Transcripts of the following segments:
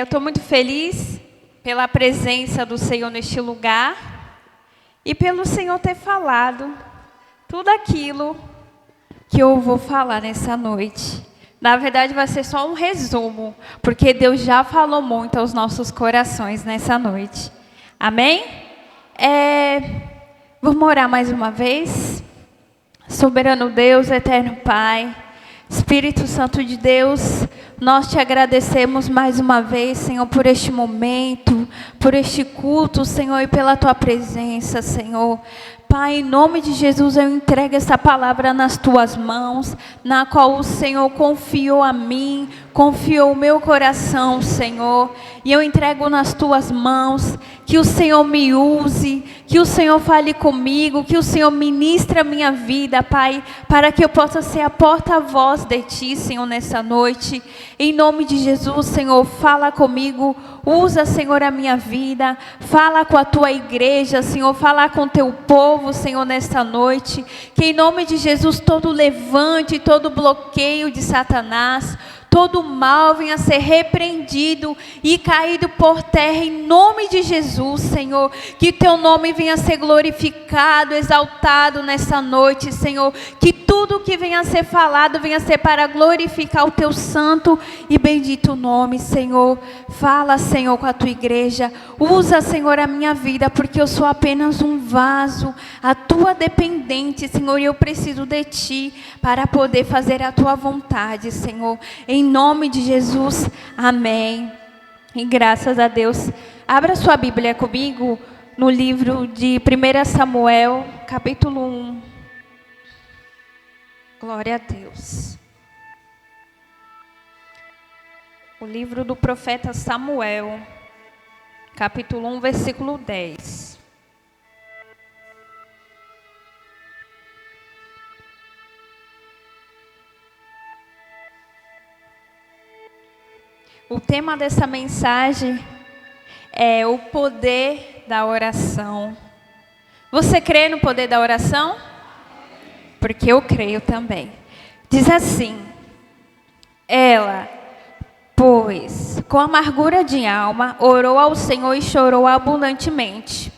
Eu estou muito feliz pela presença do Senhor neste lugar e pelo Senhor ter falado tudo aquilo que eu vou falar nessa noite. Na verdade, vai ser só um resumo, porque Deus já falou muito aos nossos corações nessa noite. Amém? Vamos orar mais uma vez. Soberano Deus, eterno Pai, Espírito Santo de Deus, nós te agradecemos mais uma vez, Senhor, por este momento, por este culto, Senhor, e pela tua presença, Senhor. Pai, em nome de Jesus, eu entrego essa palavra nas tuas mãos, na qual o Senhor confiou a mim, confiou o meu coração, Senhor, e eu entrego nas tuas mãos, que o Senhor me use, que o Senhor fale comigo, que o Senhor ministre a minha vida, Pai, para que eu possa ser a porta-voz de Ti, Senhor, nessa noite. Em nome de Jesus, Senhor, fala comigo, usa, Senhor, a minha vida, fala com a Tua igreja, Senhor, fala com o Teu povo, Senhor, nesta noite, que em nome de Jesus todo levante, todo bloqueio de Satanás, todo mal venha a ser repreendido e caído por terra em nome de Jesus, Senhor. Que teu nome venha a ser glorificado, exaltado nessa noite, Senhor. Que tudo que venha a ser falado venha a ser para glorificar o teu santo e bendito nome, Senhor. Fala, Senhor, com a tua igreja. Usa, Senhor, a minha vida, porque eu sou apenas um vaso, a tua dependente, Senhor, e eu preciso de ti para poder fazer a tua vontade, Senhor. Em nome de Jesus, amém. E graças a Deus. Abra sua Bíblia comigo no livro de 1 Samuel, capítulo 1. Glória a Deus. O livro do profeta Samuel, capítulo 1, versículo 10. O tema dessa mensagem é o poder da oração. Você crê no poder da oração? Porque eu creio também. Diz assim: ela, pois, com amargura de alma, orou ao Senhor e chorou abundantemente.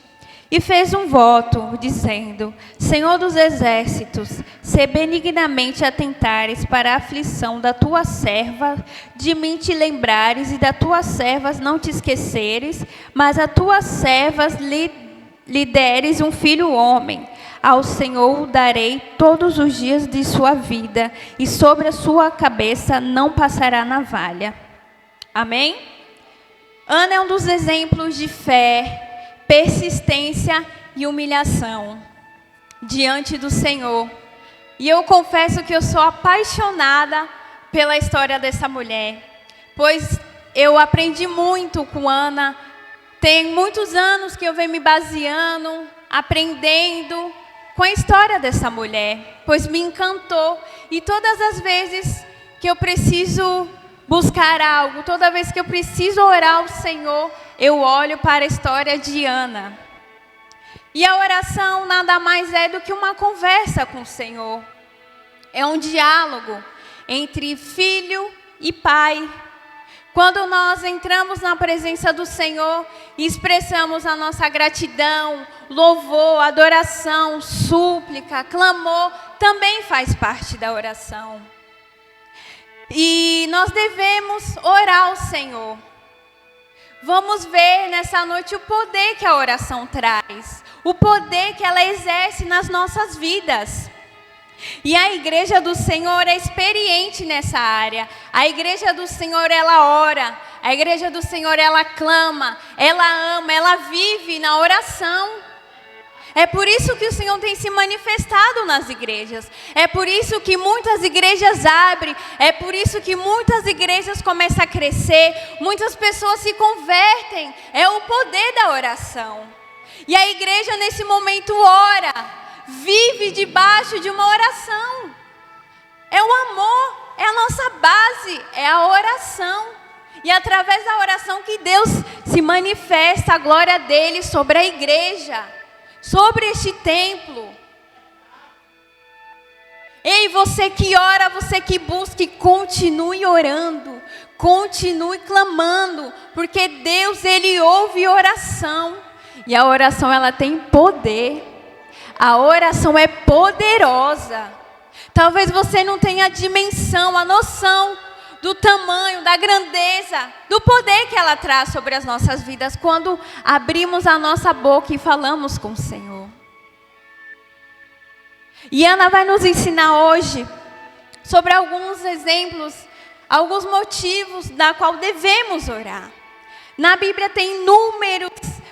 E fez um voto, dizendo: Senhor dos exércitos, se benignamente atentares para a aflição da tua serva, de mim te lembrares e das tuas servas não te esqueceres, mas a tuas servas lhe deres um filho homem. Ao Senhor o darei todos os dias de sua vida, e sobre a sua cabeça não passará navalha. Amém? Ana é um dos exemplos de fé, persistência e humilhação diante do Senhor. E eu confesso que eu sou apaixonada pela história dessa mulher, pois eu aprendi muito com Ana. Tem muitos anos que eu venho me baseando, aprendendo com a história dessa mulher, pois me encantou. E todas as vezes que eu preciso buscar algo, toda vez que eu preciso orar ao Senhor, eu olho para a história de Ana. E a oração nada mais é do que uma conversa com o Senhor. É um diálogo entre filho e pai. Quando nós entramos na presença do Senhor e expressamos a nossa gratidão, louvor, adoração, súplica, clamor, também faz parte da oração. E nós devemos orar ao Senhor. Vamos ver nessa noite o poder que a oração traz, o poder que ela exerce nas nossas vidas. E a igreja do Senhor é experiente nessa área. A igreja do Senhor, ela ora. A igreja do Senhor, ela clama, ela ama, ela vive na oração. É por isso que o Senhor tem se manifestado nas igrejas. É por isso que muitas igrejas abrem. É por isso que muitas igrejas começam a crescer. Muitas pessoas se convertem. É o poder da oração. E a igreja nesse momento ora. Vive debaixo de uma oração. É o amor. É a nossa base. É a oração. E através da oração que Deus se manifesta a glória dele sobre a igreja. Sobre este templo. Ei, você que ora, você que busca, continue orando. Continue clamando, porque Deus, Ele ouve oração. E a oração, ela tem poder. A oração é poderosa. Talvez você não tenha a dimensão, a noção do tamanho, da grandeza, do poder que ela traz sobre as nossas vidas quando abrimos a nossa boca e falamos com o Senhor. E Ana vai nos ensinar hoje sobre alguns exemplos, alguns motivos da qual devemos orar. Na Bíblia tem inúmeros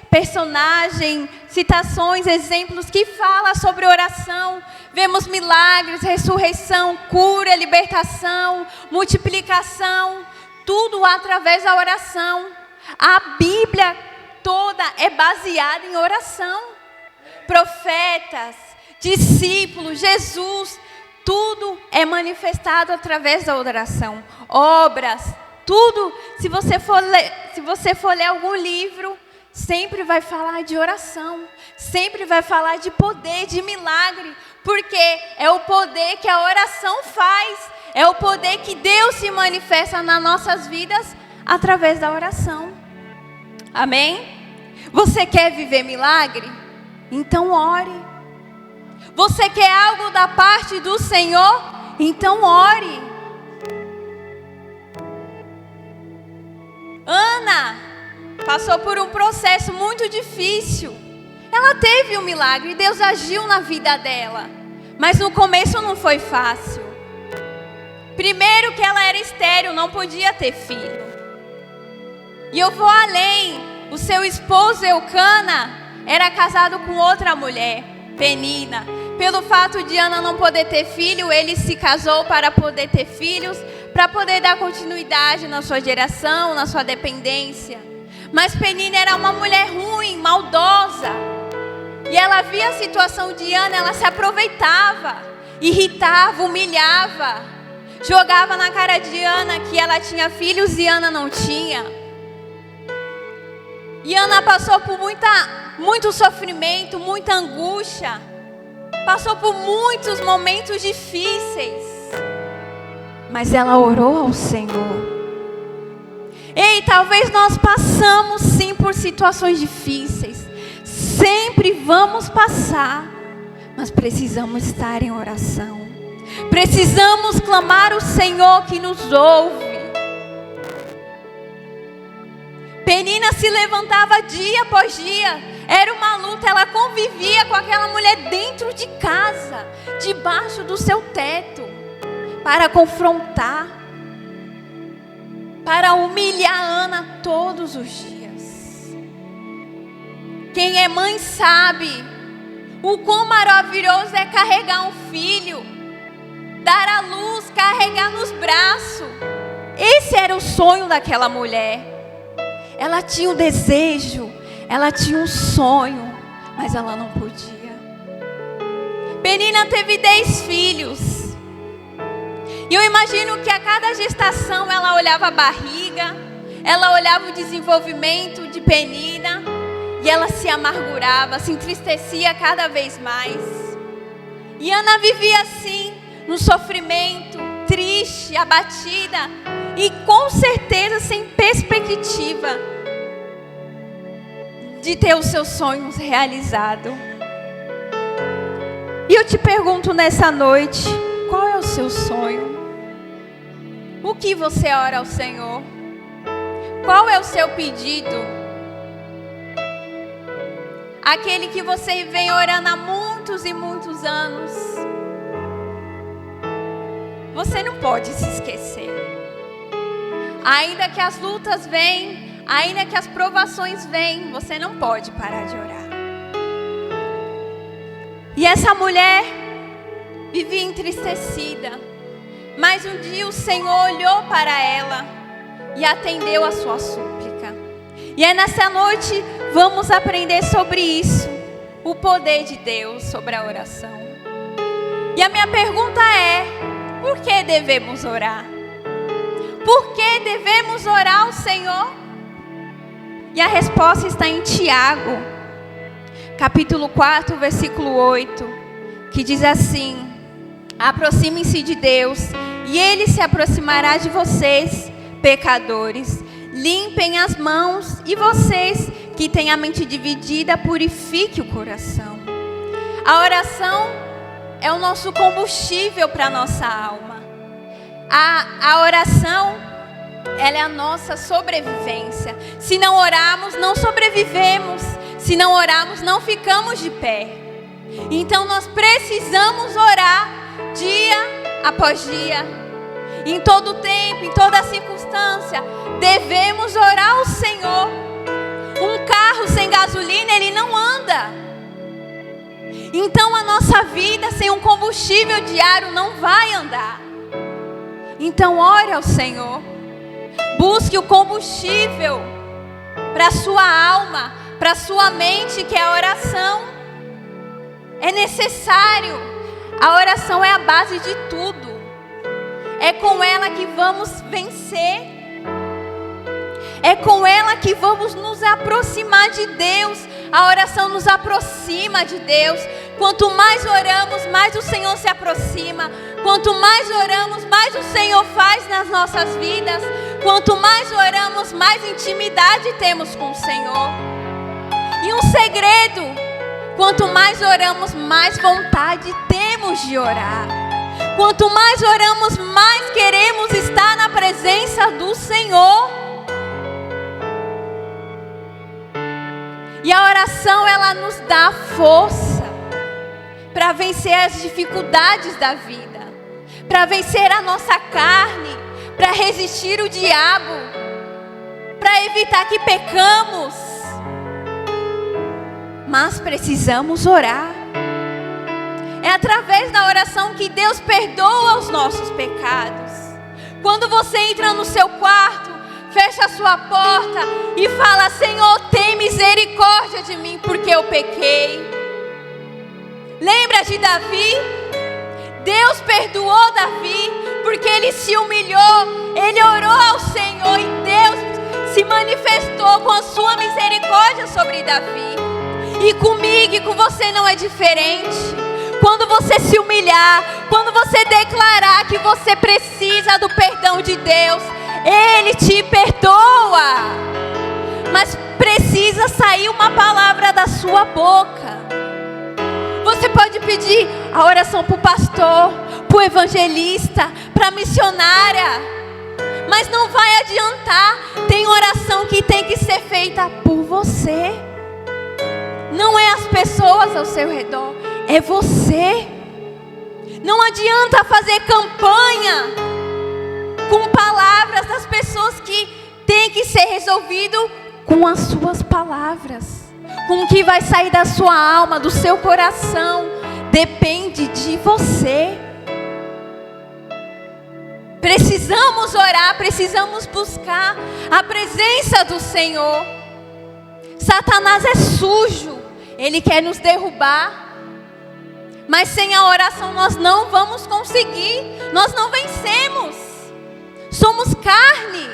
personagens, citações, exemplos que falam sobre oração. Vemos milagres, ressurreição, cura, libertação, multiplicação, tudo através da oração. A Bíblia toda é baseada em oração. Profetas, discípulos, Jesus, tudo é manifestado através da oração. Obras, tudo, se você for ler algum livro, sempre vai falar de oração, sempre vai falar de poder, de milagre, porque é o poder que a oração faz, é o poder que Deus se manifesta nas nossas vidas através da oração. Amém? Você quer viver milagre? Então ore. Você quer algo da parte do Senhor? Então ore. Ana passou por um processo muito difícil. Ela teve um milagre, Deus agiu na vida dela. Mas no começo não foi fácil. Primeiro que ela era estéril, não podia ter filho. E eu vou além. O seu esposo Eucana era casado com outra mulher, Penina. Pelo fato de Ana não poder ter filho, ele se casou para poder ter filhos, para poder dar continuidade na sua geração, na sua dependência. Mas Penina era uma mulher ruim, maldosa. E ela via a situação de Ana, ela se aproveitava, irritava, humilhava, jogava na cara de Ana que ela tinha filhos e Ana não tinha. E Ana passou por muito sofrimento, muita angústia. Passou por muitos momentos difíceis. Mas ela orou ao Senhor. Ei, talvez nós passamos sim por situações difíceis. Sempre vamos passar. Mas precisamos estar em oração. Precisamos clamar ao Senhor que nos ouve. Penina se levantava dia após dia. Era uma luta, ela convivia com aquela mulher dentro de casa, debaixo do seu teto, para confrontar, para humilhar Ana todos os dias. Quem é mãe sabe o quão maravilhoso é carregar um filho, dar à luz, carregar nos braços. Esse era o sonho daquela mulher. Ela tinha o desejo, ela tinha um sonho, mas ela não podia. Penina teve 10 filhos. E eu imagino que a cada gestação ela olhava a barriga, ela olhava o desenvolvimento de Penina, e ela se amargurava, se entristecia cada vez mais. E Ana vivia assim, no sofrimento, triste, abatida, e com certeza sem perspectiva de ter os seus sonhos realizados. E eu te pergunto nessa noite, qual é o seu sonho? O que você ora ao Senhor? Qual é o seu pedido? Aquele que você vem orando há muitos e muitos anos. Você não pode se esquecer. Ainda que as lutas venham, ainda que as provações venham, você não pode parar de orar. E essa mulher vivia entristecida. Mas um dia o Senhor olhou para ela e atendeu a sua súplica. E é nessa noite vamos aprender sobre isso. O poder de Deus sobre a oração. E a minha pergunta é: por que devemos orar? Por que devemos orar ao Senhor? E a resposta está em Tiago, capítulo 4, versículo 8, que diz assim: aproximem-se de Deus, e Ele se aproximará de vocês. pecadores, limpem as mãos, e vocês que têm a mente dividida, purifique o coração. A oração é o nosso combustível para a nossa alma. A oração, ela é a nossa sobrevivência. Se não orarmos, não sobrevivemos. Se não orarmos, não ficamos de pé. Então nós precisamos orar dia após dia, em todo tempo, em toda circunstância. Devemos orar ao Senhor. Um carro sem gasolina, ele não anda. Então a nossa vida sem um combustível diário não vai andar. Então ore ao Senhor. Busque o combustível para a sua alma, para a sua mente, que é a oração. É necessário. A oração é a base de tudo. É com ela que vamos vencer. É com ela que vamos nos aproximar de Deus. A oração nos aproxima de Deus. Quanto mais oramos, mais o Senhor se aproxima. Quanto mais oramos, mais o Senhor faz nas nossas vidas. Quanto mais oramos, mais intimidade temos com o Senhor. E um segredo: quanto mais oramos, mais vontade temos de orar. Quanto mais oramos, mais queremos estar na presença do Senhor. E a oração, ela nos dá força para vencer as dificuldades da vida, para vencer a nossa carne, para resistir o diabo, para evitar que pecamos. Mas precisamos orar. É através da oração que Deus perdoa os nossos pecados. Quando você entra no seu quarto, fecha a sua porta e fala: Senhor, tem misericórdia de mim, porque eu pequei. Lembra de Davi? Deus perdoou Davi, porque ele se humilhou, ele orou ao Senhor e Deus se manifestou com a sua misericórdia sobre Davi. E comigo e com você não é diferente. Quando você se humilhar, quando você declarar que você precisa do perdão de Deus, Ele te perdoa. Mas precisa sair uma palavra da sua boca. Você pode pedir a oração para o pastor, para o evangelista, para a missionária, mas não vai adiantar. Tem oração que tem que ser feita por você. Não é as pessoas ao seu redor, é você. Não adianta fazer campanha com palavras das pessoas, que tem que ser resolvido com as suas palavras. Com o que vai sair da sua alma, do seu coração, depende de você. Precisamos orar, precisamos buscar a presença do Senhor. Satanás é sujo, ele quer nos derrubar. Mas sem a oração nós não vamos conseguir, nós não vencemos. Somos carne.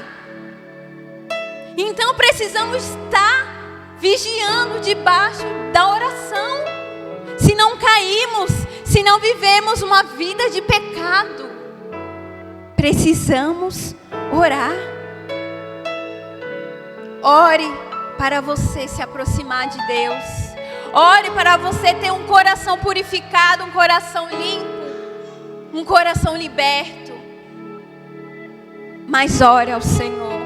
Então precisamos estar vigiando debaixo da oração. Se não caímos, se não vivemos uma vida de pecado, precisamos orar. Ore para você se aproximar de Deus. Ore para você ter um coração purificado, um coração limpo, um coração liberto. Mas ore ao Senhor.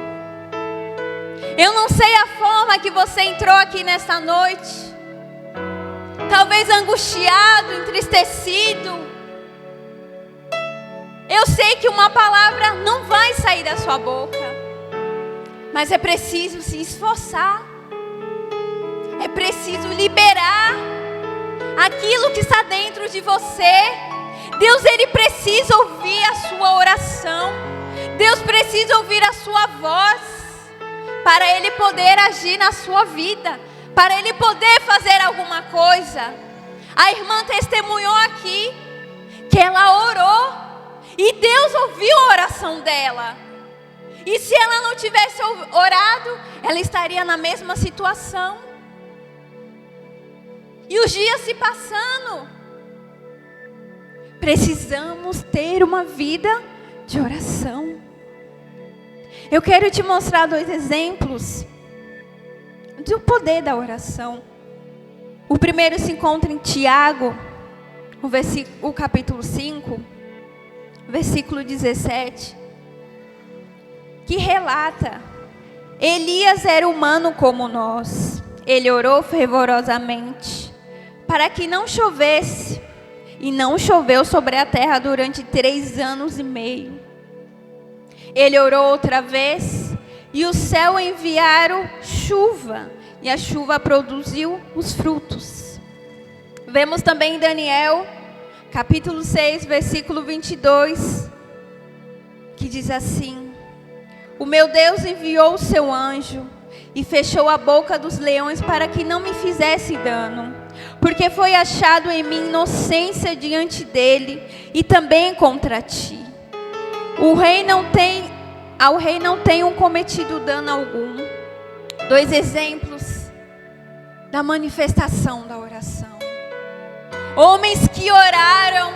Eu não sei a forma que você entrou aqui nesta noite. Talvez angustiado, entristecido. Eu sei que uma palavra não vai sair da sua boca. Mas é preciso se esforçar. É preciso liberar aquilo que está dentro de você. Deus, Ele precisa ouvir a sua oração. Deus precisa ouvir a sua voz, para Ele poder agir na sua vida, para Ele poder fazer alguma coisa. A irmã testemunhou aqui que ela orou e Deus ouviu a oração dela. E se ela não tivesse orado, ela estaria na mesma situação. E os dias se passando. Precisamos ter uma vida de oração. Eu quero te mostrar 2 exemplos do poder da oração. O primeiro se encontra em Tiago, o capítulo 5, versículo 17, que relata: Elias era humano como nós. Ele orou fervorosamente para que não chovesse, e não choveu sobre a terra durante 3 anos e meio. Ele orou outra vez, e o céu enviaram chuva, e a chuva produziu os frutos. Vemos também em Daniel, capítulo 6, versículo 22, que diz assim: O meu Deus enviou o seu anjo, e fechou a boca dos leões para que não me fizesse dano, porque foi achado em mim inocência diante dele, e também contra ti. Ao rei não tenho cometido dano algum. 2 exemplos da manifestação da oração. Homens que oraram.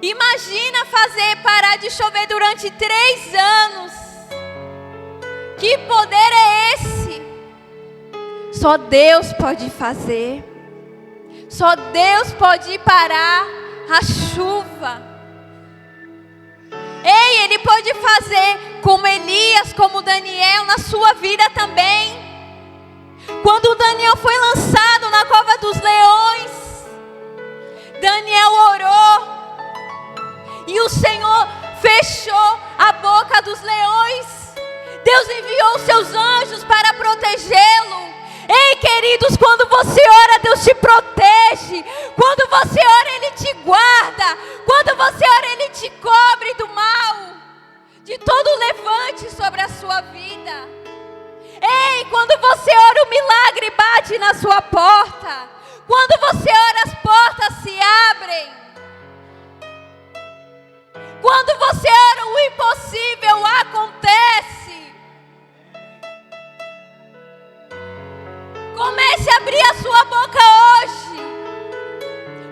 Imagina fazer parar de chover durante 3 anos. Que poder é esse? Só Deus pode fazer. Só Deus pode parar a chuva. Ei, Ele pode fazer como Elias, como Daniel, na sua vida também. Quando Daniel foi lançado na cova dos leões, Daniel orou, e o Senhor fechou a boca dos leões. Deus enviou os seus anjos para protegê-lo. Ei, queridos, quando você ora, Deus te protege. Quando você ora, Ele te guarda. Quando você ora, Ele te cobre do mal, de todo levante sobre a sua vida. Ei, quando você ora, o milagre bate na sua porta. Quando você ora, as portas se abrem. Quando você ora, o impossível acontece. Comece a abrir a sua boca hoje,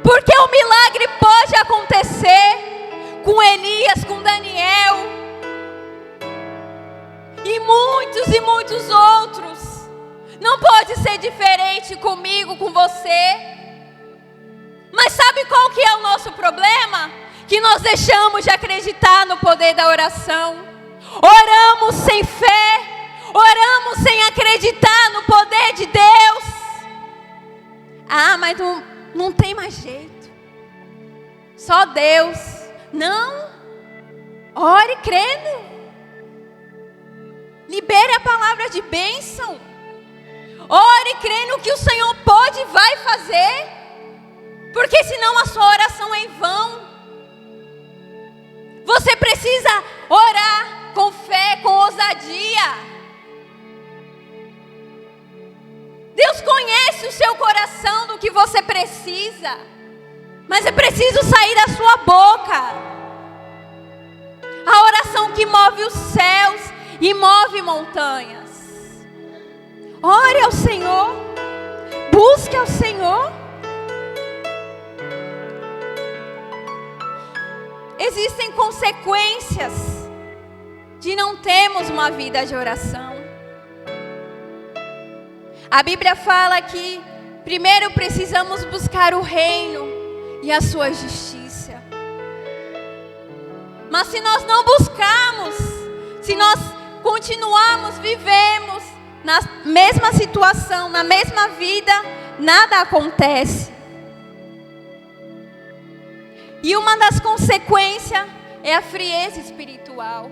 porque o milagre pode acontecer com Elias, com Daniel, e muitos outros. Não pode ser diferente comigo, com você. Mas sabe qual que é o nosso problema? Que nós deixamos de acreditar no poder da oração. Oramos sem fé. Oramos sem acreditar no poder de Deus. Ah, mas não tem mais jeito. Só Deus. Não. Ore crendo. Libere a palavra de bênção. Ore crendo que o Senhor pode e vai fazer. Porque senão a sua oração é em vão. Você precisa orar com fé, com ousadia. Deus conhece o seu coração, do que você precisa. Mas é preciso sair da sua boca. A oração que move os céus e move montanhas. Ore ao Senhor. Busque ao Senhor. Existem consequências de não termos uma vida de oração. A Bíblia fala que primeiro precisamos buscar o reino e a sua justiça. Mas se nós não buscarmos, se nós continuarmos, vivemos na mesma situação, na mesma vida, nada acontece. E uma das consequências é a frieza espiritual.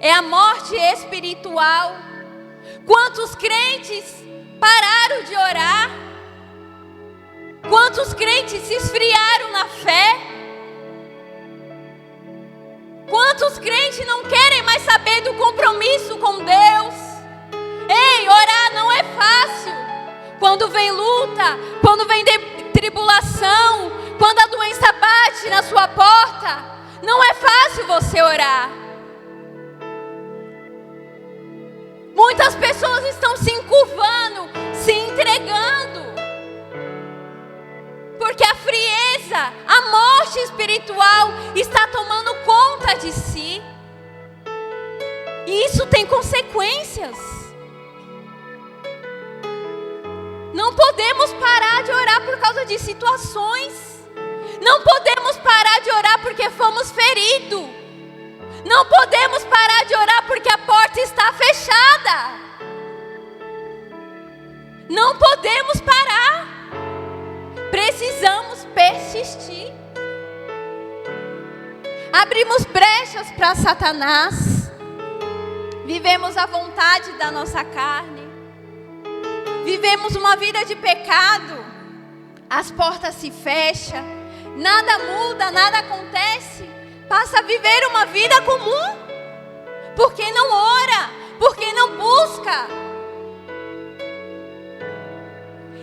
É a morte espiritual. Quantos crentes pararam de orar? Quantos crentes se esfriaram na fé? Quantos crentes não querem mais saber do compromisso com Deus? Ei, orar não é fácil. Quando vem luta, quando vem tribulação, quando a doença bate na sua porta, não é fácil você orar. Muitas pessoas estão se encurvando, se entregando, porque a frieza, a morte espiritual está tomando conta de si. E isso tem consequências. Não podemos parar de orar por causa de situações. Não podemos parar de orar porque fomos feridos. Não podemos parar de orar porque a porta está fechada. Não podemos parar. Precisamos persistir. Abrimos brechas para Satanás. Vivemos a vontade da nossa carne. Vivemos uma vida de pecado. As portas se fecham. Nada muda, nada acontece. Passa a viver uma vida comum. Porque não ora, porque não busca.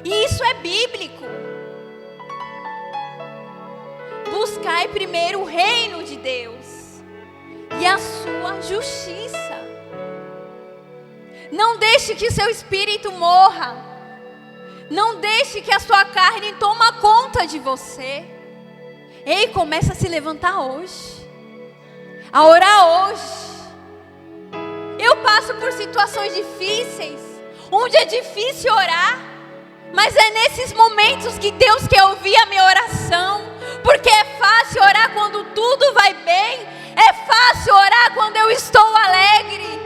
E isso é bíblico. Buscai primeiro o reino de Deus e a sua justiça. Não deixe que seu espírito morra. Não deixe que a sua carne tome conta de você. Ei, começa a se levantar hoje. A orar hoje. Eu passo por situações difíceis, onde é difícil orar. Mas é nesses momentos que Deus quer ouvir a minha oração. Porque é fácil orar quando tudo vai bem. É fácil orar quando eu estou alegre.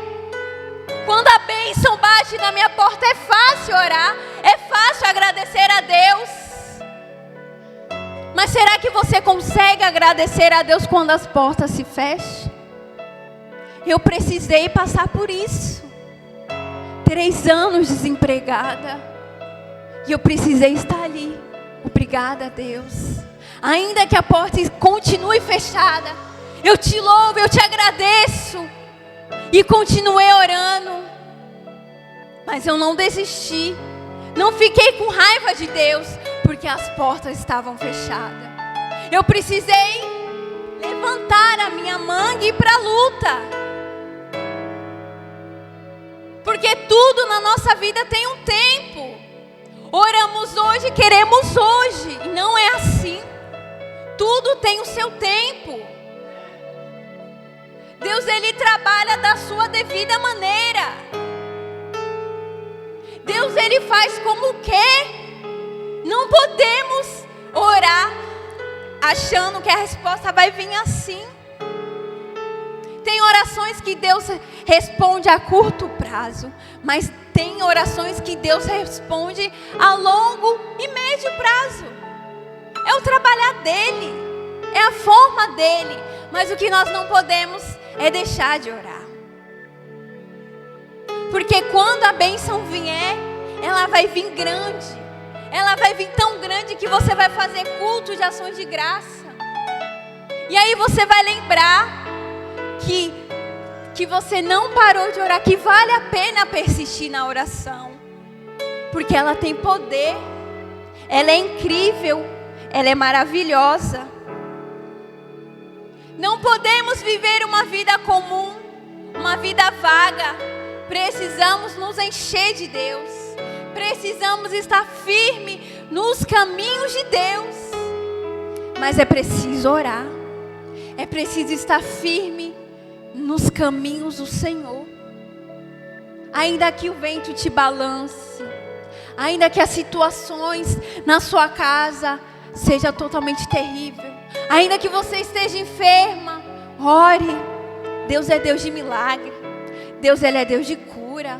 Quando a bênção bate na minha porta, é fácil orar. É fácil agradecer a Deus. Mas será que você consegue agradecer a Deus quando as portas se fecham? Eu precisei passar por isso. 3 anos desempregada. E eu precisei estar ali. Obrigada a Deus. Ainda que a porta continue fechada, eu te louvo, eu te agradeço. E continuei orando. Mas eu não desisti. Não fiquei com raiva de Deus, porque as portas estavam fechadas. Eu precisei levantar a minha manga e ir para a luta. Porque tudo na nossa vida tem um tempo. Oramos hoje, queremos hoje. E não é assim. Tudo tem o seu tempo. Deus, Ele trabalha da sua devida maneira. Deus, Ele faz como quer. Não podemos orar achando que a resposta vai vir assim. Tem orações que Deus responde a curto prazo, mas tem orações que Deus responde a longo e médio prazo. É o trabalhar dele, é a forma dele. Mas o que nós não podemos é deixar de orar. Porque quando a bênção vier, ela vai vir grande. Ela vai vir tão grande que você vai fazer culto de ações de graça. E aí você vai lembrar que você não parou de orar, que vale a pena persistir na oração. Porque ela tem poder, ela é incrível, ela é maravilhosa. Não podemos viver uma vida comum, uma vida vaga. Precisamos nos encher de Deus. Precisamos estar firme nos caminhos de Deus. Mas é preciso orar. É preciso estar firme nos caminhos do Senhor. Ainda que o vento te balance, ainda que as situações na sua casa seja totalmente terrível, ainda que você esteja enferma, ore. Deus é Deus de milagre. Deus, Ele é Deus de cura.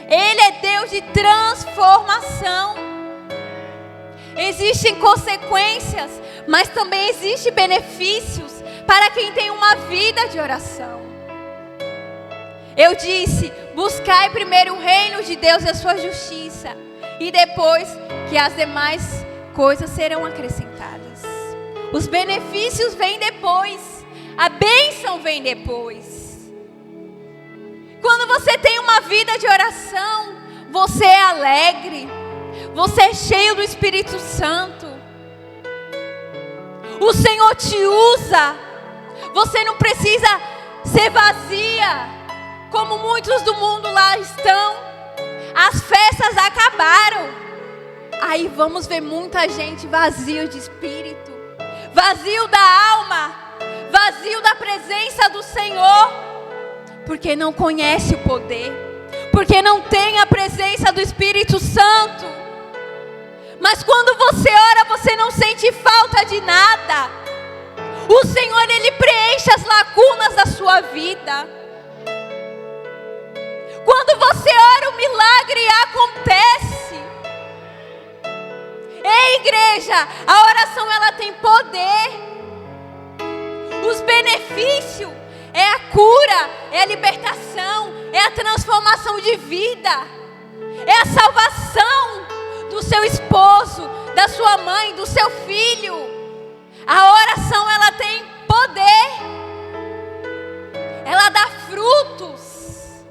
Ele é Deus de transformação. Existem consequências, mas também existem benefícios para quem tem uma vida de oração. Eu disse, buscai primeiro o reino de Deus e a sua justiça, e depois que as demais coisas serão acrescentadas. Os benefícios vêm depois, a bênção vem depois. Quando você tem uma vida de oração, você é alegre, você é cheio do Espírito Santo. O Senhor te usa. Você não precisa ser vazia, como muitos do mundo lá estão. As festas acabaram. Aí vamos ver muita gente vazio de espírito, vazio da alma, vazio da presença do Senhor. Porque não conhece o poder, porque não tem a presença do Espírito Santo. Mas quando você ora, você não sente falta de nada. O Senhor, Ele preenche as lacunas da sua vida. Quando você ora, o milagre acontece. Ei, igreja, a oração ela tem poder. Os benefícios é a cura, é a libertação, é a transformação de vida, é a salvação do seu esposo, da sua mãe, do seu filho. A oração ela tem poder. Ela dá frutos.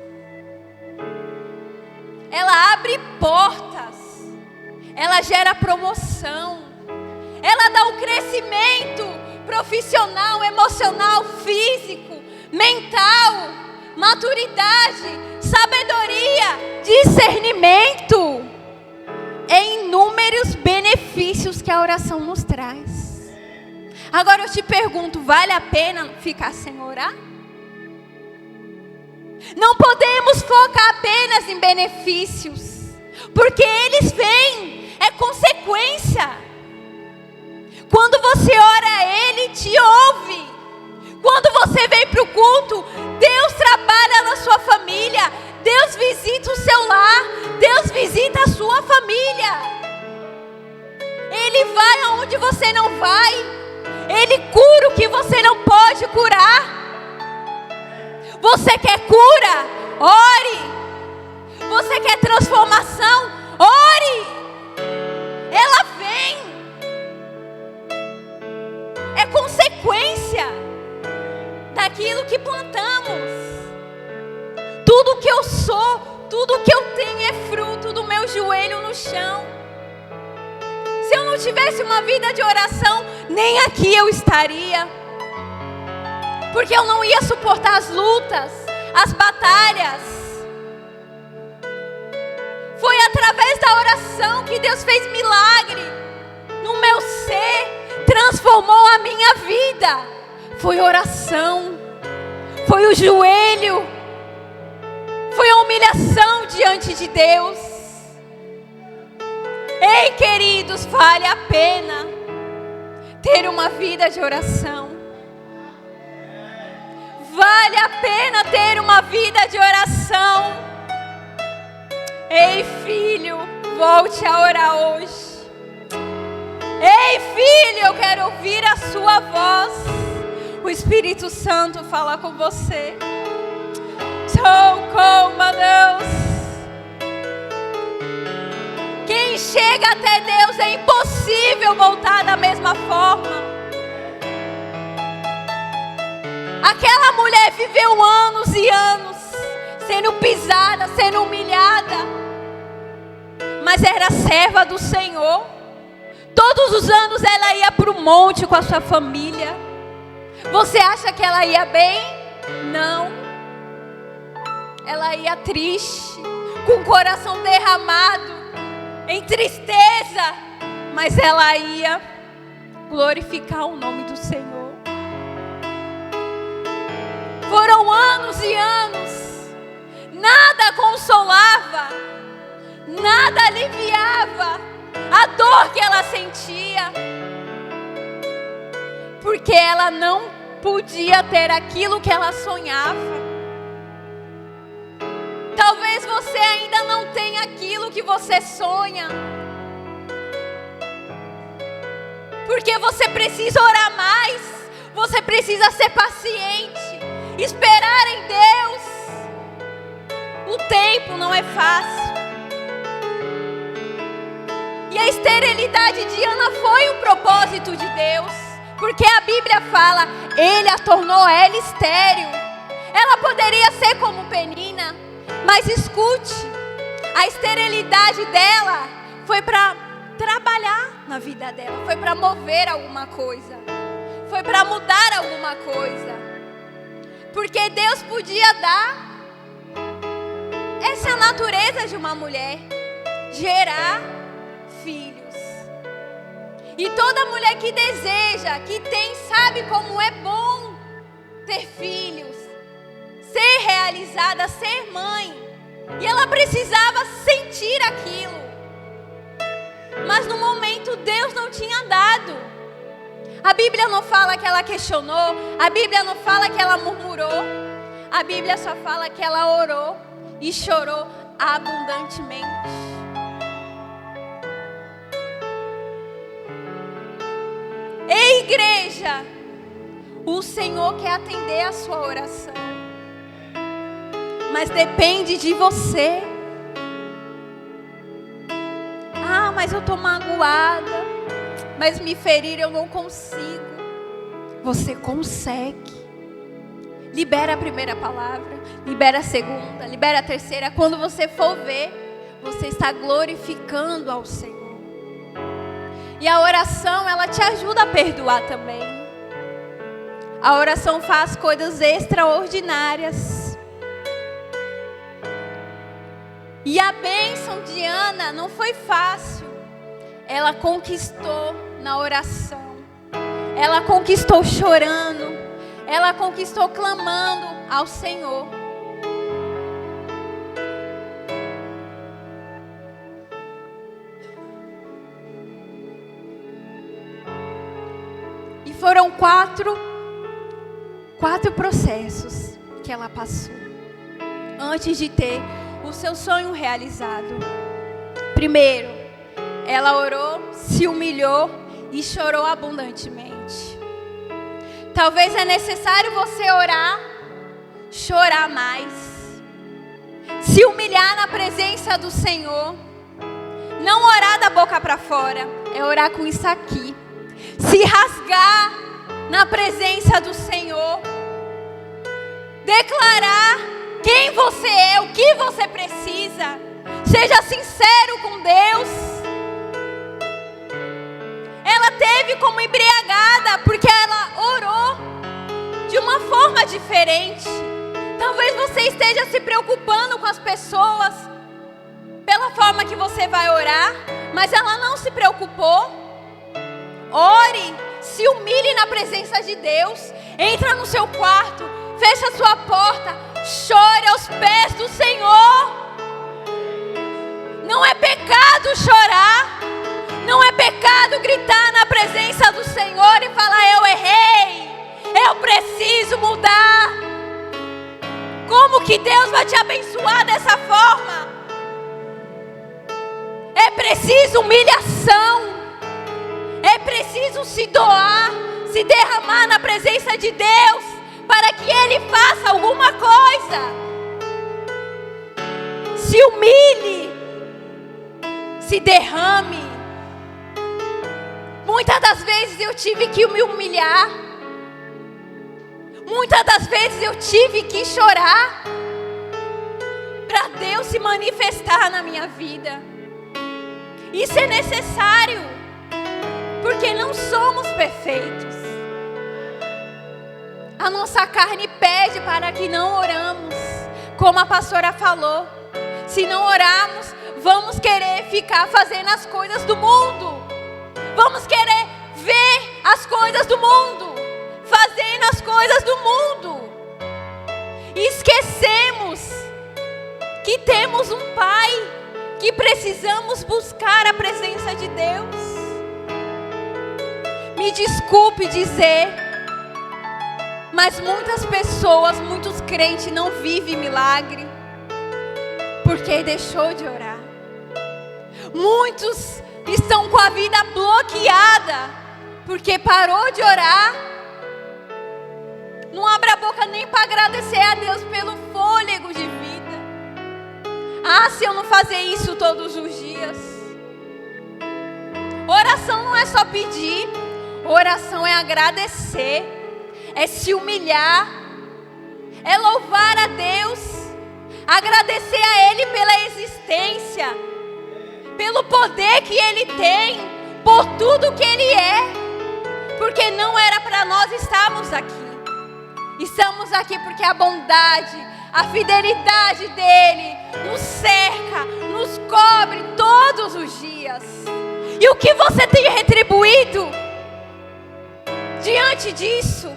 Ela abre portas. Ela gera promoção. Ela dá um crescimento profissional, emocional, físico, mental, maturidade, sabedoria, discernimento. É inúmeros benefícios que a oração nos traz. Agora eu te pergunto, vale a pena ficar sem orar? Não podemos focar apenas em benefícios, porque eles vêm, é consequência. Quando você ora a Ele, te ouve. Quando você vem para o culto, Deus trabalha na sua família. Deus visita o seu lar. Deus visita a sua família. Ele vai aonde você não vai. Ele cura o que você não pode curar. Você quer cura? Ore. Você quer transformação? Ore. Ela vem. É consequência daquilo que plantamos. Tudo que eu sou, tudo que eu tenho é fruto do meu joelho no chão. Se eu não tivesse uma vida de oração, nem aqui eu estaria. Porque eu não ia suportar as lutas, as batalhas. Foi através da oração que Deus fez milagre no meu ser, transformou a minha vida. Foi oração, foi o joelho, foi a humilhação diante de Deus. Ei, queridos, vale a pena ter uma vida de oração. Vale a pena ter uma vida de oração. Ei, filho, volte a orar hoje. Ei, filho, eu quero ouvir a sua voz. O Espírito Santo fala com você. Socorro, Deus. Quem chega até Deus é impossível voltar da mesma forma. Aquela mulher viveu anos e anos sendo pisada, sendo humilhada, mas era serva do Senhor. Todos os anos ela ia para o monte com a sua família. Você acha que ela ia bem? Não. Ela ia triste, com o coração derramado, em tristeza, mas ela ia glorificar o nome do Senhor. Foram anos e anos, nada consolava, nada aliviava a dor que ela sentia, porque ela não podia ter aquilo que ela sonhava. Talvez você ainda não tenha aquilo que você sonha, porque você precisa orar mais, você precisa ser paciente, esperar em Deus. O tempo não é fácil. E a esterilidade de Ana foi um propósito de Deus, porque a Bíblia fala, Ele a tornou ela estéril. Ela poderia ser como Penina, mas escute, a esterilidade dela foi para trabalhar na vida dela, foi para mover alguma coisa, foi para mudar alguma coisa, porque Deus podia dar. Essa é a natureza de uma mulher, gerar filhos. E toda mulher que deseja, que tem, sabe como é bom ter filhos, ser realizada, ser mãe. E ela precisava sentir aquilo. Mas no momento Deus não tinha dado. A Bíblia não fala que ela questionou. A Bíblia não fala que ela murmurou. A Bíblia só fala que ela orou e chorou abundantemente. Ei, igreja, o Senhor quer atender a sua oração, mas depende de você. Ah, mas eu estou magoada, mas me feriram, eu não consigo. Você consegue. Libera a primeira palavra, libera a segunda, libera a terceira. Quando você for ver, você está glorificando ao Senhor. E a oração, ela te ajuda a perdoar também. A oração faz coisas extraordinárias. E a bênção de Ana não foi fácil. Ela conquistou na oração. Ela conquistou chorando. Ela conquistou clamando ao Senhor. E foram quatro processos que ela passou antes de ter o seu sonho realizado. Primeiro, ela orou, se humilhou e chorou abundantemente. Talvez é necessário você orar, chorar mais, se humilhar na presença do Senhor. Não orar da boca para fora, é orar com isso aqui. Se rasgar na presença do Senhor. Declarar quem você é, o que você precisa. Seja sincero com Deus. Ela teve como embriagada porque ela orou de uma forma diferente. Talvez você esteja se preocupando com as pessoas pela forma que você vai orar, mas ela não se preocupou. Ore, se humilhe na presença de Deus. Entra no seu quarto, fecha a sua porta, chore aos pés do Senhor. Não é pecado chorar. Não é pecado gritar na presença do Senhor e falar: eu errei, eu preciso mudar. Como que Deus vai te abençoar dessa forma? É preciso humilhação. É preciso se doar, se derramar na presença de Deus, para que Ele faça alguma coisa. Se humilhe, se derrame. Muitas das vezes eu tive que me humilhar. Muitas das vezes eu tive que chorar para Deus se manifestar na minha vida. Isso é necessário, porque não somos perfeitos. A nossa carne pede para que não oramos. Como a pastora falou, se não orarmos, vamos querer ficar fazendo as coisas do mundo. Vamos querer ver as coisas do mundo, fazendo as coisas do mundo. E esquecemos que temos um Pai, que precisamos buscar a presença de Deus. Me desculpe dizer, mas muitas pessoas, muitos crentes não vivem milagre, porque deixou de orar. Muitos estão com a vida bloqueada, porque parou de orar. Não abre a boca nem para agradecer a Deus pelo fôlego de vida. Ah, se eu não fazer isso todos os dias. Oração não é só pedir. Oração é agradecer, é se humilhar, é louvar a Deus, agradecer a Ele pela existência, pelo poder que Ele tem, por tudo que Ele é, porque não era para nós estarmos aqui. Estamos aqui porque a bondade, a fidelidade dEle nos cerca, nos cobre todos os dias. E o que você tem retribuído diante disso?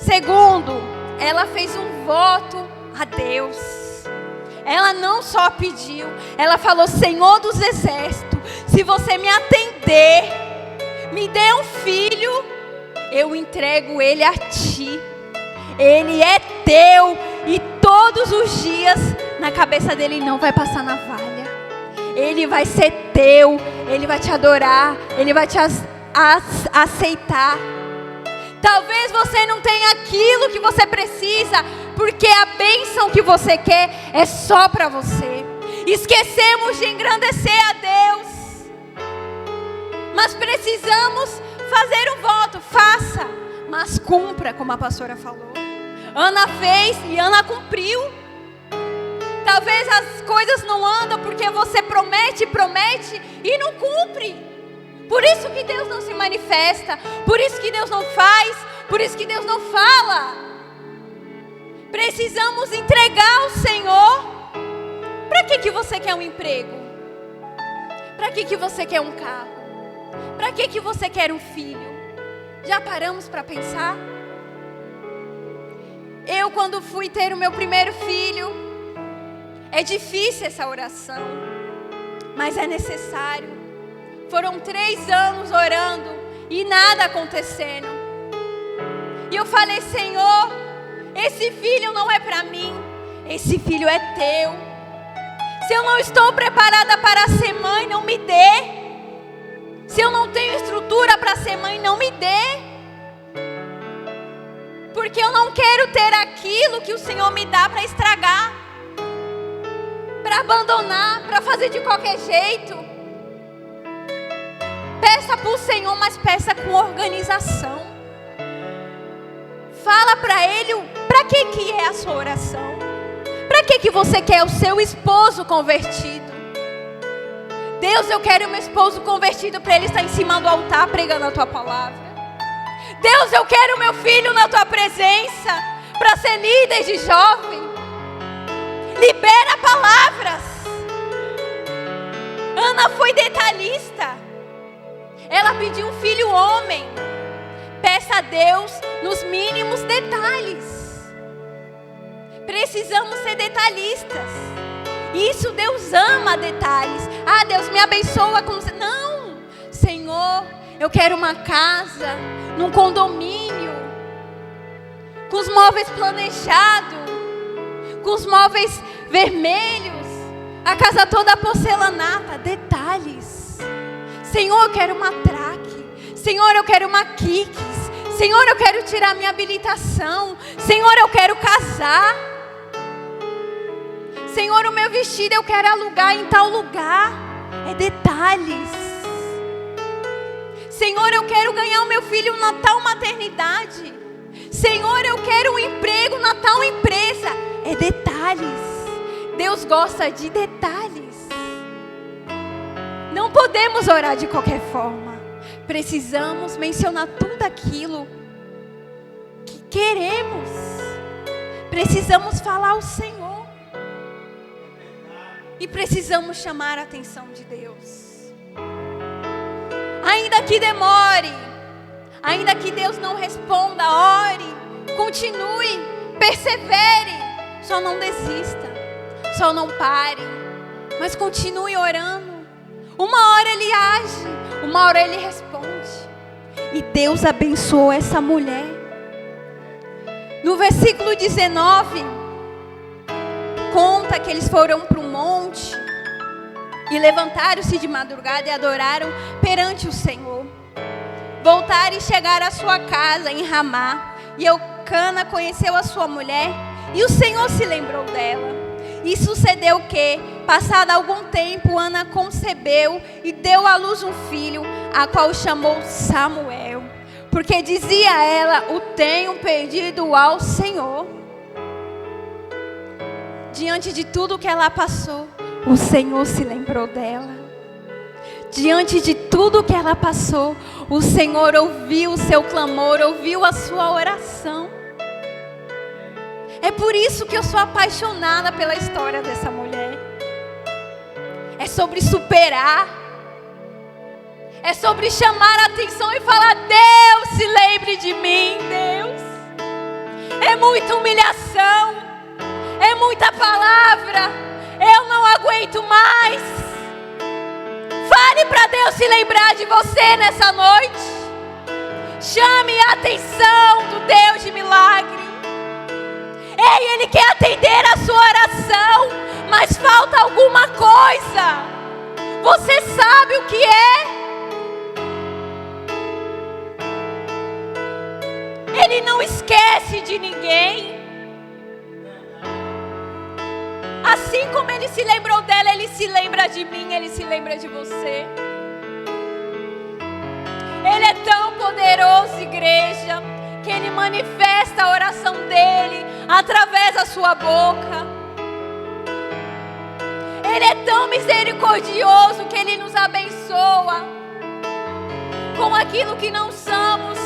Segundo, ela fez um voto a Deus. Ela não só pediu, ela falou: Senhor dos exércitos, se você me atender, me dê um filho, eu entrego ele a ti. Ele é teu, e todos os dias na cabeça dele não vai passar navalha. Ele vai ser teu, ele vai te adorar, ele vai te aceitar. Talvez você não tenha aquilo que você precisa, porque a bênção que você quer é só para você. Esquecemos de engrandecer a Deus, mas precisamos fazer um voto. Faça, mas cumpra, como a pastora falou. Ana fez e Ana cumpriu. Talvez as coisas não andam porque você promete e não cumpre. Por isso que Deus não se manifesta, por isso que Deus não faz, por isso que Deus não fala. Precisamos entregar ao Senhor. Para que você quer um emprego? Para que você quer um carro? Para que você quer um filho? Já paramos para pensar? Eu, quando fui ter o meu primeiro filho, é difícil essa oração, mas é necessário. Foram 3 anos orando e nada acontecendo. E eu falei: Senhor, esse filho não é para mim, esse filho é teu. Se eu não estou preparada para ser mãe, não me dê. Se eu não tenho estrutura para ser mãe, não me dê. Porque eu não quero ter aquilo que o Senhor me dá para estragar, para abandonar, para fazer de qualquer jeito. Peça para o Senhor, mas peça com organização. Fala para Ele para que é a sua oração. Para que você quer o seu esposo convertido? Deus, eu quero o meu esposo convertido para ele estar em cima do altar pregando a tua palavra. Deus, eu quero meu filho na tua presença para ser líder de jovem. Libera palavras. Ana foi detalhista. Ela pediu um filho homem. Peça a Deus nos mínimos detalhes. Precisamos ser detalhistas. Isso Deus ama detalhes. Ah, Deus me abençoa com... Não, Senhor, eu quero uma casa num condomínio, com os móveis planejados, com os móveis vermelhos, a casa toda porcelanata. Detalhes. Senhor, eu quero uma traque. Senhor, eu quero uma Kicks. Senhor, eu quero tirar minha habilitação. Senhor, eu quero casar. Senhor, o meu vestido eu quero alugar em tal lugar. É detalhes. Senhor, eu quero ganhar o meu filho na tal maternidade. Senhor, eu quero um emprego na tal empresa. É detalhes. Deus gosta de detalhes. Não podemos orar de qualquer forma. Precisamos mencionar tudo aquilo que queremos. Precisamos falar ao Senhor. E precisamos chamar a atenção de Deus. Ainda que demore, ainda que Deus não responda, ore, continue, persevere. Só não desista, só não pare, mas continue orando. Uma hora Ele age, uma hora Ele responde. E Deus abençoou essa mulher. No versículo 19, conta que eles foram para o monte e levantaram-se de madrugada e adoraram perante o Senhor. Voltaram e chegaram à sua casa em Ramá. E Eucana conheceu a sua mulher e o Senhor se lembrou dela. E sucedeu que, passado algum tempo, Ana concebeu e deu à luz um filho, a qual chamou Samuel, porque dizia ela: o tenho pedido ao Senhor. Diante de tudo que ela passou, o Senhor se lembrou dela. Diante de tudo que ela passou, o Senhor ouviu o seu clamor, ouviu a sua oração. É por isso que eu sou apaixonada pela história dessa mulher. É sobre superar. É sobre chamar a atenção e falar: Deus, se lembre de mim, Deus. muita humilhação, é muita palavra, eu não aguento mais. Fale para Deus se lembrar de você nessa noite. Chame a atenção do Deus de milagre. Ei, Ele quer atender a sua oração, mas falta alguma coisa. Você sabe o que é? Ele não esquece de ninguém. Assim como Ele se lembrou dela, Ele se lembra de mim, Ele se lembra de você. Ele é tão poderoso, igreja, que Ele manifesta a oração dEle através da sua boca. Ele é tão misericordioso que Ele nos abençoa com aquilo que não somos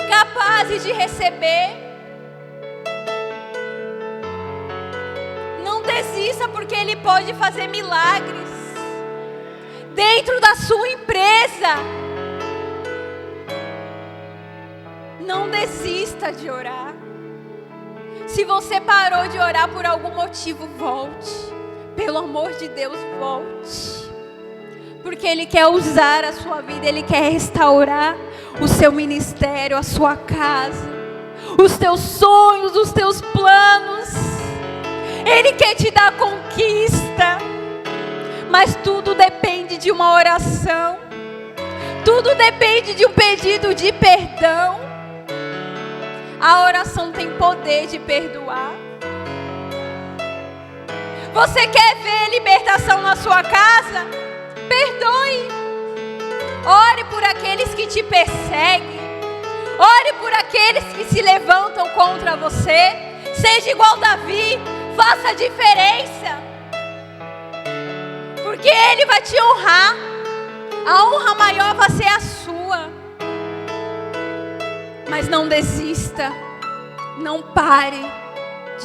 capazes de receber. Não desista, porque Ele pode fazer milagres dentro da sua empresa. Não desista de orar. Se você parou de orar por algum motivo, volte. Pelo amor de Deus, volte. Porque Ele quer usar a sua vida, Ele quer restaurar o seu ministério, a sua casa, os teus sonhos, os teus planos. Ele quer te dar conquista. Mas tudo depende de uma oração. Tudo depende de um pedido de perdão. A oração tem poder de perdoar. Você quer ver libertação na sua casa? Perdoe. Ore por aqueles que te perseguem. Ore por aqueles que se levantam contra você. Seja igual Davi. Faça a diferença. Porque Ele vai te honrar. A honra maior vai ser a sua. Mas não desista. Não pare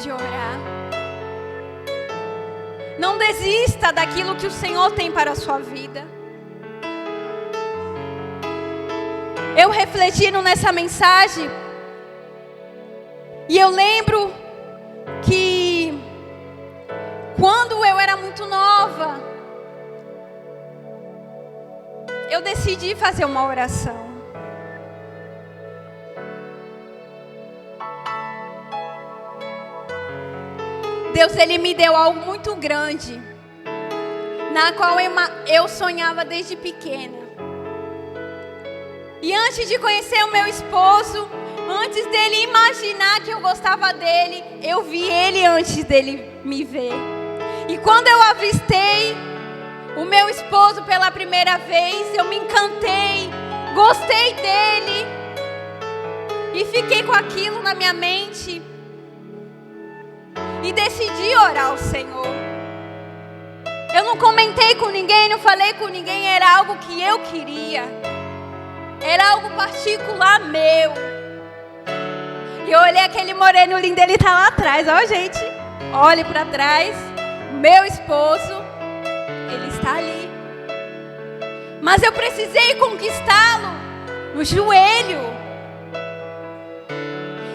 de orar. Não desista daquilo que o Senhor tem para a sua vida. Eu refletindo nessa mensagem, e eu lembro que quando eu era muito nova, eu decidi fazer uma oração. Deus, Ele me deu algo muito grande, na qual eu sonhava desde pequena. E antes de conhecer o meu esposo, antes dele imaginar que eu gostava dele, eu vi ele antes dele me ver. E quando eu avistei o meu esposo pela primeira vez, eu me encantei, gostei dele e fiquei com aquilo na minha mente. E decidi orar ao Senhor. Eu não comentei com ninguém, não falei com ninguém, era algo que eu queria. Era algo particular meu. E eu olhei aquele moreno lindo, ele tá lá atrás, ó gente. Olhe para trás, meu esposo, ele está ali. Mas eu precisei conquistá-lo no joelho.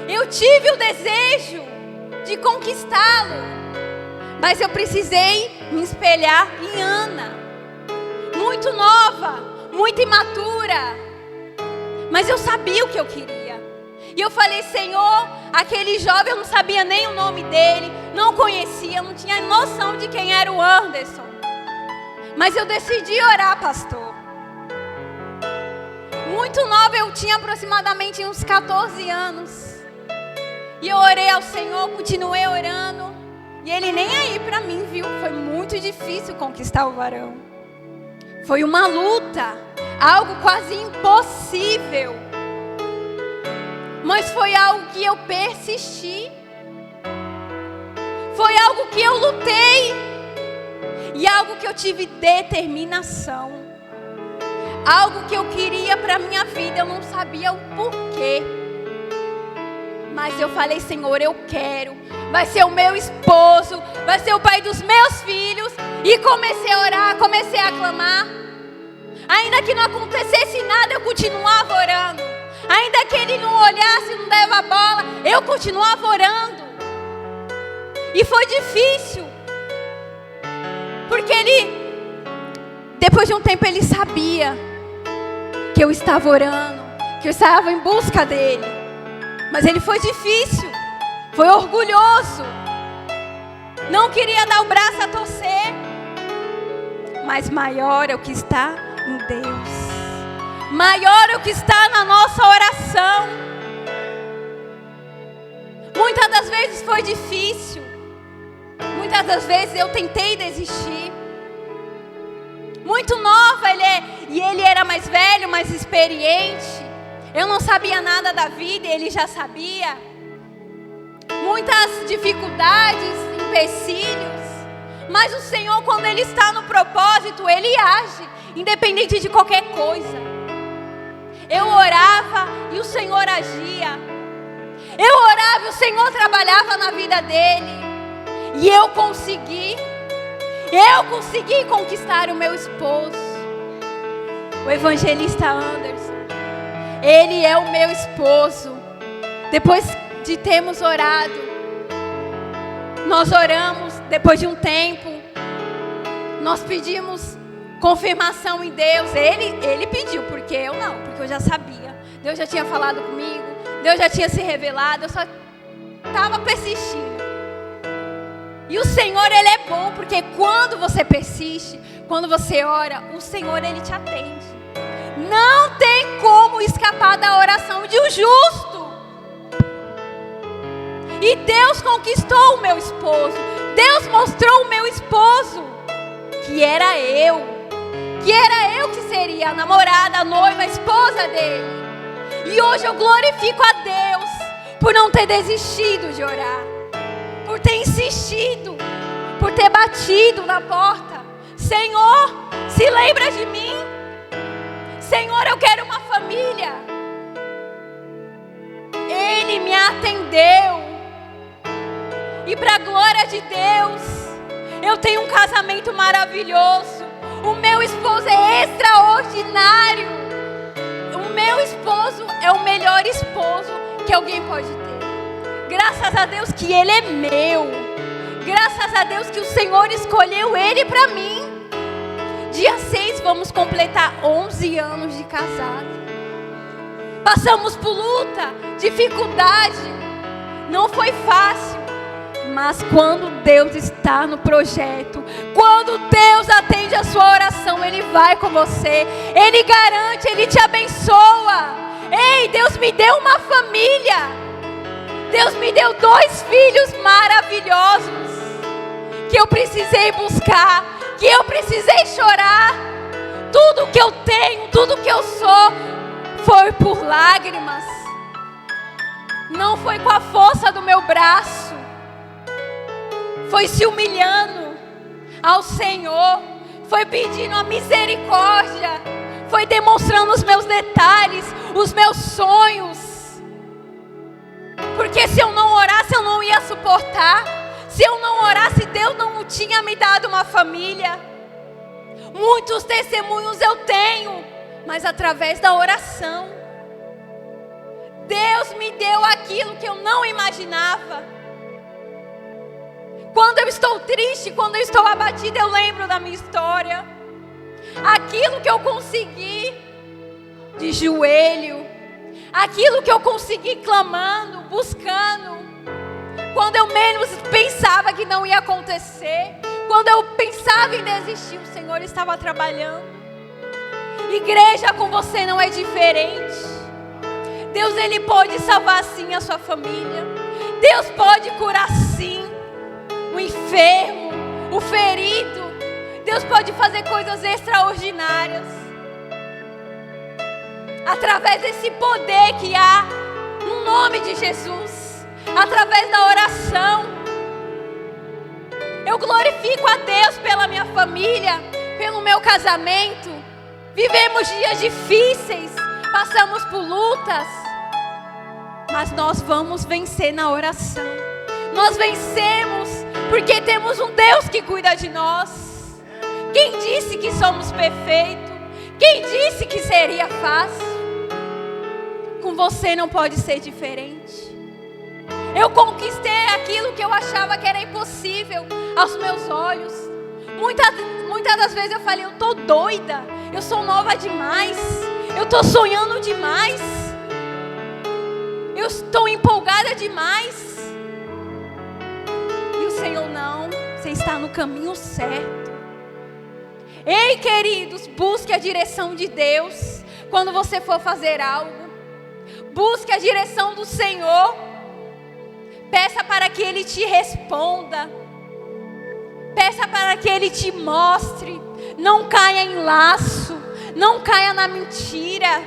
Eu tive o desejo de conquistá-lo, mas eu precisei me espelhar em Ana, muito nova, muito imatura, mas eu sabia o que eu queria. E eu falei: Senhor, aquele jovem, eu não sabia nem o nome dele, não conhecia, eu não tinha noção de quem era o Anderson, mas eu decidi orar, pastor. Muito nova, eu tinha aproximadamente uns 14 anos. E eu orei ao Senhor, continuei orando. E Ele nem aí para mim, viu? Foi muito difícil conquistar o varão. Foi uma luta, algo quase impossível. Mas foi algo que eu persisti. Foi algo que eu lutei. E algo que eu tive determinação. Algo que eu queria para minha vida, eu não sabia o porquê. Mas eu falei: Senhor, eu quero. Vai ser o meu esposo, vai ser o pai dos meus filhos. E comecei a orar, comecei a clamar. Ainda que não acontecesse nada, eu continuava orando. Ainda que ele não olhasse, não dava bola, Eu continuava orando. E foi difícil. Porque depois de um tempo ele sabia que eu estava orando, que eu estava em busca dele. Mas ele foi difícil, foi orgulhoso, não queria dar o braço a torcer. Mas maior é o que está em Deus, maior é o que está na nossa oração. Muitas das vezes foi difícil, muitas das vezes eu tentei desistir. Muito nova ele era mais velho, mais experiente. Eu não sabia nada da vida e ele já sabia. Muitas dificuldades, empecilhos. Mas o Senhor, quando Ele está no propósito, Ele age, independente de qualquer coisa. Eu orava e o Senhor agia. Eu orava e o Senhor trabalhava na vida dele. E eu consegui conquistar o meu esposo. O evangelista Anderson. Ele é o meu esposo. Depois de termos orado, nós oramos, depois de um tempo, nós pedimos confirmação em Deus. Ele pediu, porque eu não, porque eu já sabia. Deus já tinha falado comigo, Deus já tinha se revelado, eu só estava persistindo. E o Senhor, Ele é bom, porque quando você persiste, quando você ora, o Senhor, Ele te atende. Não tem como escapar da oração de um justo. E Deus conquistou o meu esposo. Deus mostrou o meu esposo, que era eu que seria a namorada, a noiva, a esposa dele. E hoje eu glorifico a Deus por não ter desistido de orar, por ter insistido, por ter batido na porta. Senhor, se lembra de mim. Senhor, eu quero uma família. Ele me atendeu. E para a glória de Deus, eu tenho um casamento maravilhoso. O meu esposo é extraordinário. O meu esposo é o melhor esposo que alguém pode ter. Graças a Deus que ele é meu. Graças a Deus que o Senhor escolheu ele para mim. Dia 6 vamos completar 11 anos de casado. Passamos por luta, dificuldade. Não foi fácil. Mas quando Deus está no projeto, quando Deus atende a sua oração, Ele vai com você. Ele garante, Ele te abençoa. Ei, Deus me deu uma família. Deus me deu 2 filhos maravilhosos. Que eu precisei buscar, que eu precisei chorar. Tudo que eu tenho, tudo que eu sou, foi por lágrimas. Não foi com a força do meu braço. Foi se humilhando ao Senhor. Foi pedindo a misericórdia. Foi demonstrando os meus detalhes, os meus sonhos. Porque se eu não orasse, eu não ia suportar. Se eu não orasse, Deus não tinha me dado uma família. Muitos testemunhos eu tenho, mas através da oração. Deus me deu aquilo que eu não imaginava. Quando eu estou triste, quando eu estou abatida, eu lembro da minha história. Aquilo que eu consegui de joelho. Aquilo que eu consegui clamando, buscando. Quando eu menos pensava que não ia acontecer. Quando eu pensava em desistir, o Senhor estava trabalhando. Igreja, com você não é diferente. Deus, Ele pode salvar sim a sua família. Deus pode curar sim o enfermo, o ferido. Deus pode fazer coisas extraordinárias. Através desse poder que há no nome de Jesus. Através da oração. Eu glorifico a Deus pela minha família, pelo meu casamento. Vivemos dias difíceis, passamos por lutas, mas nós vamos vencer na oração. Nós vencemos porque temos um Deus que cuida de nós. Quem disse que somos perfeitos? Quem disse que seria fácil? Com você não pode ser diferente. Eu conquistei aquilo que eu achava que era impossível aos meus olhos. Muitas das vezes eu falei, eu tô doida, eu sou nova demais, eu tô sonhando demais, eu estou empolgada demais. E o Senhor, não, você está no caminho certo. Ei, queridos, busque a direção de Deus quando você for fazer algo. Busque a direção do Senhor. Peça para que Ele te responda. Peça para que Ele te mostre. Não caia em laço. Não caia na mentira.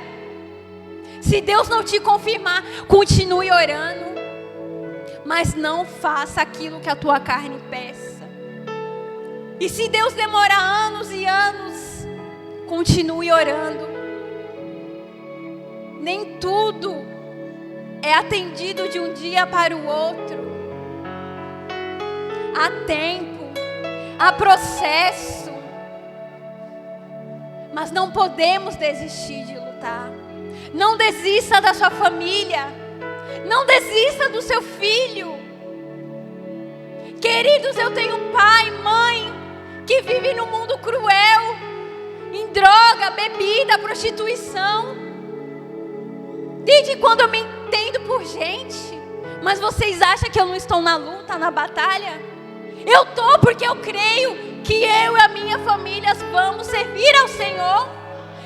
Se Deus não te confirmar, continue orando. Mas não faça aquilo que a tua carne peça. E se Deus demorar anos e anos, continue orando. Nem tudo é atendido de um dia para o outro. Há tempo, há processo. Mas não podemos desistir de lutar. Não desista da sua família. Não desista do seu filho. Queridos, eu tenho pai, mãe, que vive num mundo cruel, em droga, bebida, prostituição. Desde quando eu me entendo por gente, mas vocês acham que eu não estou na luta, na batalha? Eu estou porque eu creio que eu e a minha família vamos servir ao Senhor.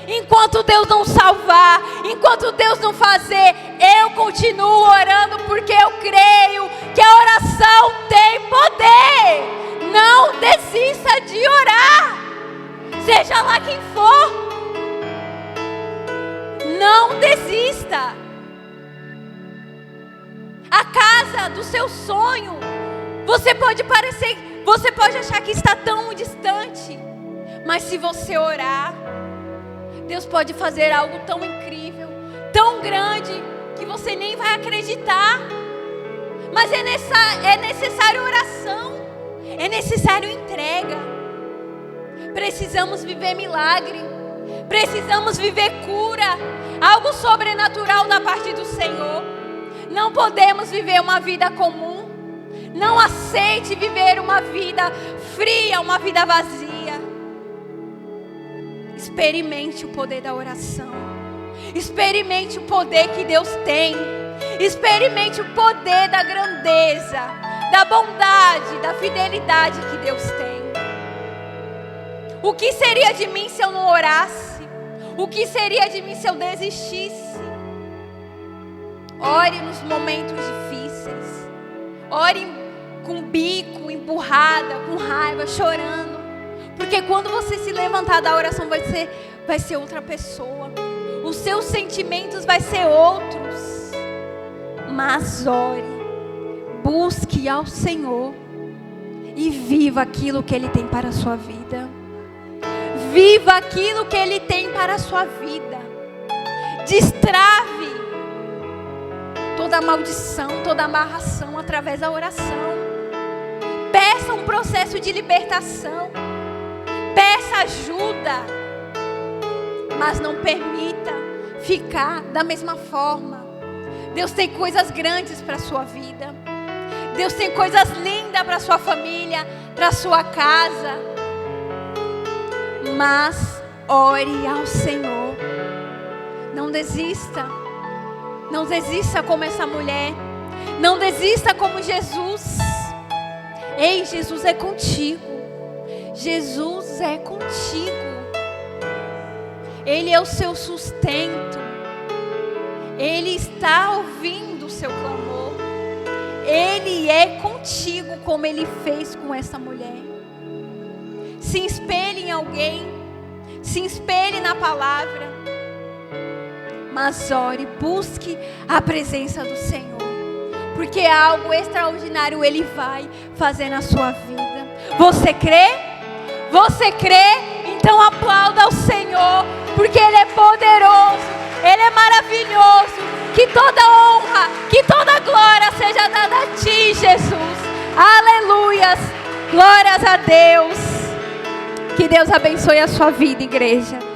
Enquanto Deus não salvar, enquanto Deus não fazer, eu continuo orando porque eu creio que a oração tem poder. Não desista de orar, seja lá quem for. Não desista. A casa do seu sonho, você pode achar que está tão distante, mas se você orar, Deus pode fazer algo tão incrível, tão grande, que você nem vai acreditar. Mas é necessário oração, é necessário entrega. Precisamos viver milagre, precisamos viver cura, algo sobrenatural da parte do Senhor. Não podemos viver uma vida comum. Não aceite viver uma vida fria, uma vida vazia. Experimente o poder da oração. Experimente o poder que Deus tem. Experimente o poder da grandeza, da bondade, da fidelidade que Deus tem. O que seria de mim se eu não orasse? O que seria de mim se eu desistisse? Ore nos momentos difíceis. Ore com bico, emburrada, com raiva, chorando. Porque quando você se levantar da oração, vai ser outra pessoa. Os seus sentimentos vai ser outros. Mas ore, busque ao Senhor e viva aquilo que Ele tem para a sua vida. Viva aquilo que Ele tem para a sua vida. Destrave toda a maldição, toda a amarração através da oração. Peça um processo de libertação. Peça ajuda. Mas não permita ficar da mesma forma. Deus tem coisas grandes para a sua vida. Deus tem coisas lindas para a sua família, para a sua casa. Mas ore ao Senhor. Não desista. Não desista como essa mulher. Não desista como Jesus. Ei, Jesus é contigo. Jesus é contigo. Ele é o seu sustento. Ele está ouvindo o seu clamor. Ele é contigo como Ele fez com essa mulher. Se espelhe em alguém. Se espelhe na palavra. Mas ore, busque a presença do Senhor. Porque algo extraordinário Ele vai fazer na sua vida. Você crê? Você crê? Então aplauda ao Senhor. Porque Ele é poderoso. Ele é maravilhoso. Que toda honra, que toda glória seja dada a Ti, Jesus. Aleluias. Glórias a Deus. Que Deus abençoe a sua vida, igreja.